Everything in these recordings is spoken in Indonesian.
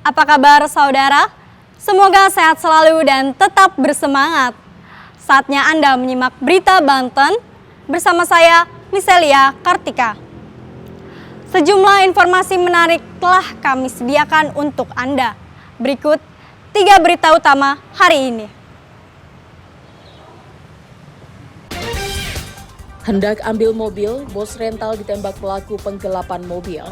Apa kabar saudara? Semoga sehat selalu dan tetap bersemangat. Saatnya Anda menyimak berita Banten bersama saya, Miselia Kartika. Sejumlah informasi menarik telah kami sediakan untuk Anda. Berikut 3 berita utama hari ini. Hendak ambil mobil, bos rental ditembak pelaku penggelapan mobil.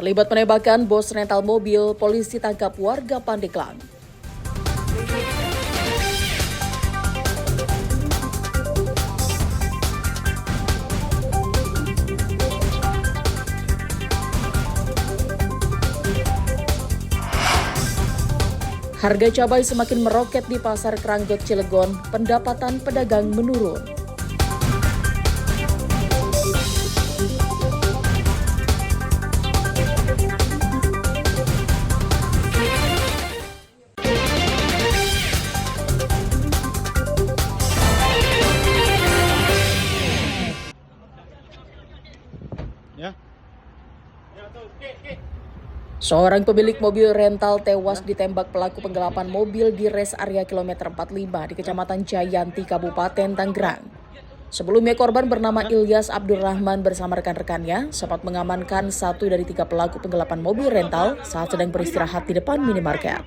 Terlibat penembakan bos rental mobil, polisi tangkap warga Pandeglang. Harga cabai semakin meroket di Pasar Kranjot Cilegon, pendapatan pedagang menurun. Seorang pemilik mobil rental tewas ditembak pelaku penggelapan mobil di res area kilometer 45 di Kecamatan Jayanti, Kabupaten Tangerang. Sebelumnya korban bernama Ilyas Abdurrahman bersama rekan-rekannya sempat mengamankan 1 dari 3 pelaku penggelapan mobil rental saat sedang beristirahat di depan minimarket.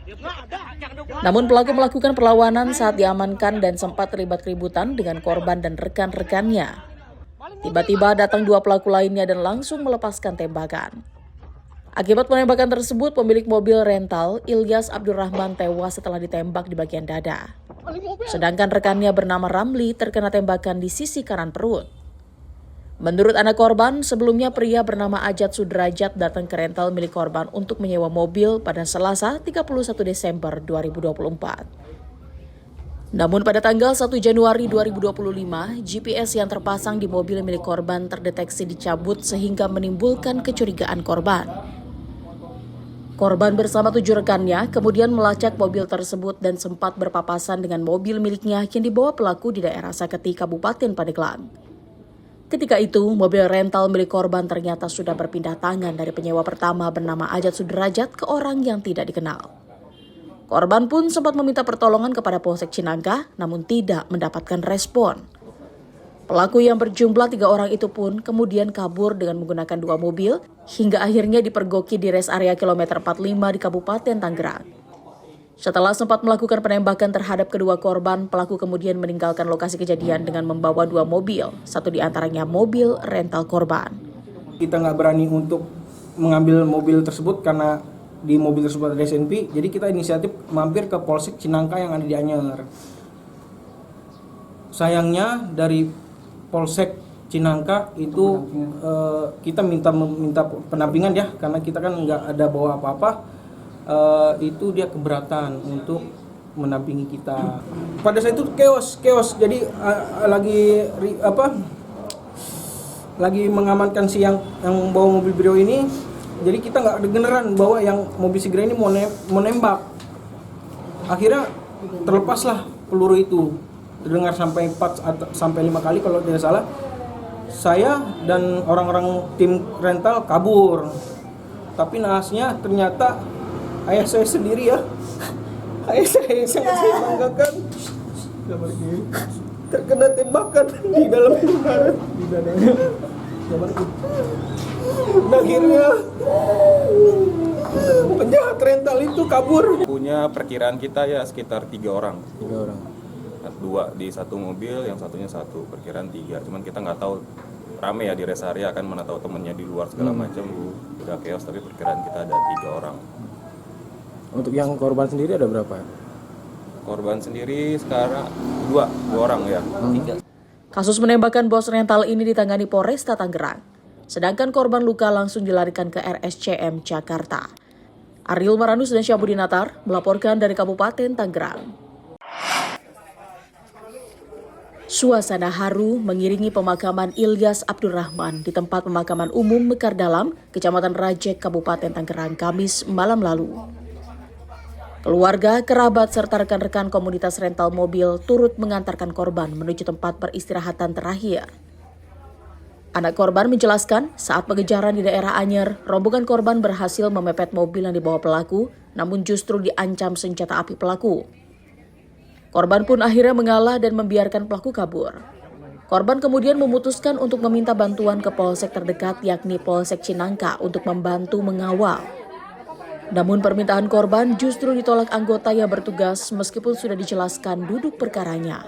Namun pelaku melakukan perlawanan saat diamankan dan sempat terlibat keributan dengan korban dan rekan-rekannya. Tiba-tiba datang 2 pelaku lainnya dan langsung melepaskan tembakan. Akibat penembakan tersebut, pemilik mobil rental, Ilyas Abdurrahman, tewas setelah ditembak di bagian dada. Sedangkan rekannya bernama Ramli terkena tembakan di sisi kanan perut. Menurut anak korban, sebelumnya pria bernama Ajat Sudrajat datang ke rental milik korban untuk menyewa mobil pada Selasa 31 Desember 2024. Namun pada tanggal 1 Januari 2025, GPS yang terpasang di mobil milik korban terdeteksi dicabut sehingga menimbulkan kecurigaan korban. Korban bersama 7 rekannya kemudian melacak mobil tersebut dan sempat berpapasan dengan mobil miliknya yang dibawa pelaku di daerah Saketi, Kabupaten Pandeglang. Ketika itu, mobil rental milik korban ternyata sudah berpindah tangan dari penyewa pertama bernama Ajat Sudrajat ke orang yang tidak dikenal. Korban pun sempat meminta pertolongan kepada Polsek Cinangka, namun tidak mendapatkan respon. Pelaku yang berjumlah 3 orang itu pun kemudian kabur dengan menggunakan 2 mobil hingga akhirnya dipergoki di res area kilometer 45 di Kabupaten Tangerang. Setelah sempat melakukan penembakan terhadap kedua korban, pelaku kemudian meninggalkan lokasi kejadian dengan membawa 2 mobil, 1 diantaranya mobil rental korban. Kita nggak berani untuk mengambil mobil tersebut karena di mobil tersebut ada SNP, jadi kita inisiatif mampir ke Polsek Cinangka yang ada di Anyer. Sayangnya dari Polsek Cinangka itu kita minta pendampingan ya, karena kita kan nggak ada bawa apa-apa. Itu dia keberatan untuk mendampingi kita. Pada saat itu chaos. Jadi lagi mengamankan si yang bawa mobil Brio ini. Jadi kita nggak kedengeran bahwa yang mobil Sigra ini mau nembak. Akhirnya terlepaslah peluru itu. Terdengar sampai 4 sampai 5 kali kalau tidak salah. Saya dan orang-orang tim rental kabur. Tapi nahasnya ternyata ayah saya sendiri ya. Ayah saya sangat saya banggakan terkena tembakan di dalam rumah. Di dadanya. Akhirnya penjahat rental itu kabur. Punya perkiraan kita ya sekitar 3 orang. 2 di satu mobil, yang satunya 1, perkiraan 3. Cuman kita nggak tahu, rame ya di rest area kan, mana tahu temennya di luar segala macam. Udah chaos, tapi perkiraan kita ada 3 orang. Untuk yang korban sendiri ada berapa? Korban sendiri sekarang 2 orang ya. Kasus penembakan bos rental ini ditangani Polresta Tangerang. Sedangkan korban luka langsung dilarikan ke RSCM Jakarta. Ariel Maranus dan Syabudi Natar melaporkan dari Kabupaten Tangerang. Suasana haru mengiringi pemakaman Ilyas Abdurrahman di tempat pemakaman umum Mekar Dalam, Kecamatan Rajek, Kabupaten Tangerang, Kamis malam lalu. Keluarga, kerabat, serta rekan-rekan komunitas rental mobil turut mengantarkan korban menuju tempat peristirahatan terakhir. Anak korban menjelaskan saat pengejaran di daerah Anyer, rombongan korban berhasil memepet mobil yang dibawa pelaku, namun justru diancam senjata api pelaku. Korban pun akhirnya mengalah dan membiarkan pelaku kabur. Korban kemudian memutuskan untuk meminta bantuan ke polsek terdekat yakni Polsek Cinangka untuk membantu mengawal. Namun permintaan korban justru ditolak anggota yang bertugas meskipun sudah dijelaskan duduk perkaranya.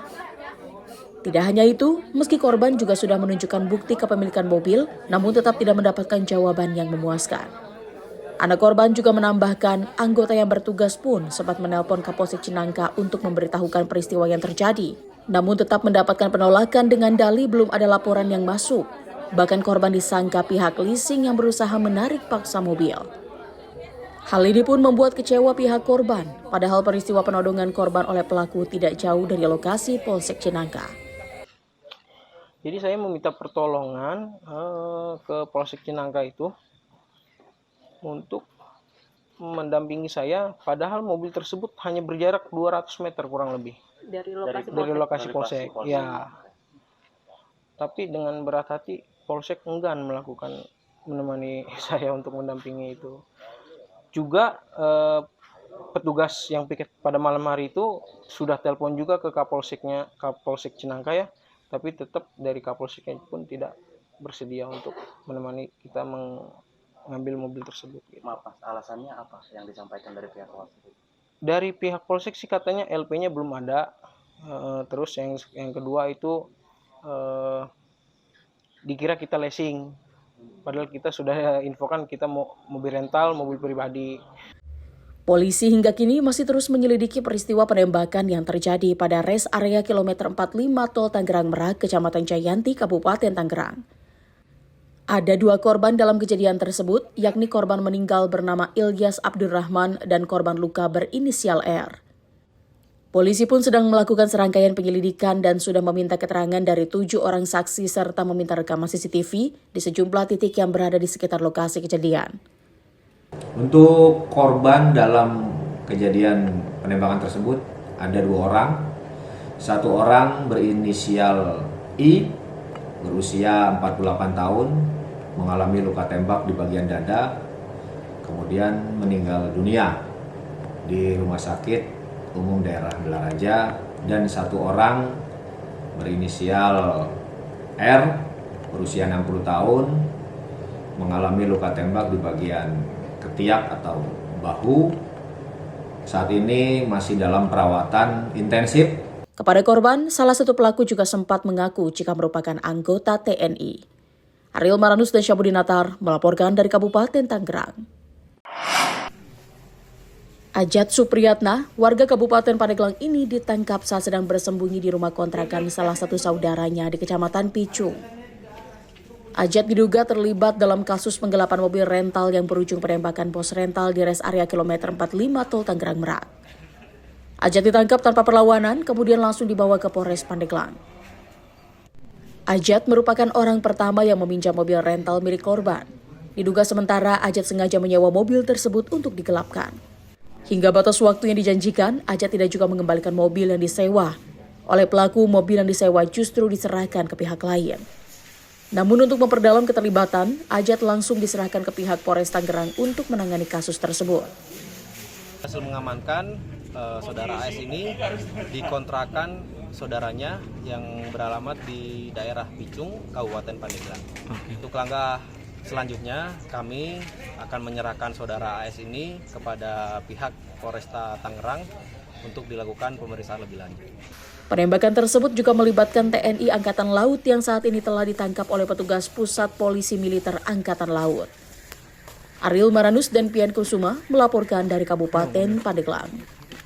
Tidak hanya itu, meski korban juga sudah menunjukkan bukti kepemilikan mobil, namun tetap tidak mendapatkan jawaban yang memuaskan. Anak korban juga menambahkan anggota yang bertugas pun sempat menelpon Kapolsek Cinangka untuk memberitahukan peristiwa yang terjadi, namun tetap mendapatkan penolakan dengan dalih belum ada laporan yang masuk. Bahkan korban disangka pihak leasing yang berusaha menarik paksa mobil. Hal ini pun membuat kecewa pihak korban, padahal peristiwa penodongan korban oleh pelaku tidak jauh dari lokasi Polsek Cinangka. Jadi saya meminta pertolongan ke Polsek Cinangka itu untuk mendampingi saya, padahal mobil tersebut hanya berjarak 200 meter kurang lebih dari lokasi polsek. Ya, tapi dengan berat hati polsek enggan menemani saya untuk mendampingi itu. Juga petugas yang piket pada malam hari itu sudah telepon juga ke Kapolsek Cinangka ya, tapi tetap dari Kapolseknya pun tidak bersedia untuk menemani kita mengambil mobil tersebut. Gitu. Maaf, alasannya apa yang disampaikan dari pihak Polsek? Dari pihak Polsek sih katanya LP-nya belum ada. Terus yang kedua itu dikira kita leasing. Padahal kita sudah infokan kita mau mobil rental, mobil pribadi. Polisi hingga kini masih terus menyelidiki peristiwa penembakan yang terjadi pada res area kilometer 45 Tol Tangerang Merak, Kecamatan Jayanti, Kabupaten Tangerang. Ada 2 korban dalam kejadian tersebut, yakni korban meninggal bernama Ilyas Abdurrahman dan korban luka berinisial R. Polisi pun sedang melakukan serangkaian penyelidikan dan sudah meminta keterangan dari 7 orang saksi serta meminta rekaman CCTV di sejumlah titik yang berada di sekitar lokasi kejadian. Untuk korban dalam kejadian penembakan tersebut ada 2 orang. 1 orang berinisial I, berusia 48 tahun, mengalami luka tembak di bagian dada, kemudian meninggal dunia di Rumah Sakit Umum Daerah Belaraja, dan 1 orang berinisial R, berusia 60 tahun, mengalami luka tembak di bagian ketiak atau bahu. Saat ini masih dalam perawatan intensif. Kepada korban, salah satu pelaku juga sempat mengaku jika merupakan anggota TNI. Ariel Maranus dan Syabudinatar melaporkan dari Kabupaten Tangerang. Ajat Supriyatna, warga Kabupaten Pandeglang ini ditangkap saat sedang bersembunyi di rumah kontrakan salah satu saudaranya di Kecamatan Picung. Ajat diduga terlibat dalam kasus penggelapan mobil rental yang berujung penembakan pos rental di res area kilometer 45 Tol Tangerang Merak. Ajat ditangkap tanpa perlawanan, kemudian langsung dibawa ke Polres Pandeglang. Ajat merupakan orang pertama yang meminjam mobil rental milik korban. Diduga sementara Ajat sengaja menyewa mobil tersebut untuk digelapkan. Hingga batas waktu yang dijanjikan, Ajat tidak juga mengembalikan mobil yang disewa. Oleh pelaku, mobil yang disewa justru diserahkan ke pihak lain. Namun untuk memperdalam keterlibatan, Ajat langsung diserahkan ke pihak Polres Tangerang untuk menangani kasus tersebut. Hasil mengamankan saudara AS ini dikontrakan saudaranya yang beralamat di daerah Picung, Kabupaten Pandeglang. Untuk langkah selanjutnya, kami akan menyerahkan saudara AS ini kepada pihak Polresta Tangerang untuk dilakukan pemeriksaan lebih lanjut. Penembakan tersebut juga melibatkan TNI Angkatan Laut yang saat ini telah ditangkap oleh petugas Pusat Polisi Militer Angkatan Laut. Ariel Maranus dan Pian Kusuma melaporkan dari Kabupaten Pandeglang.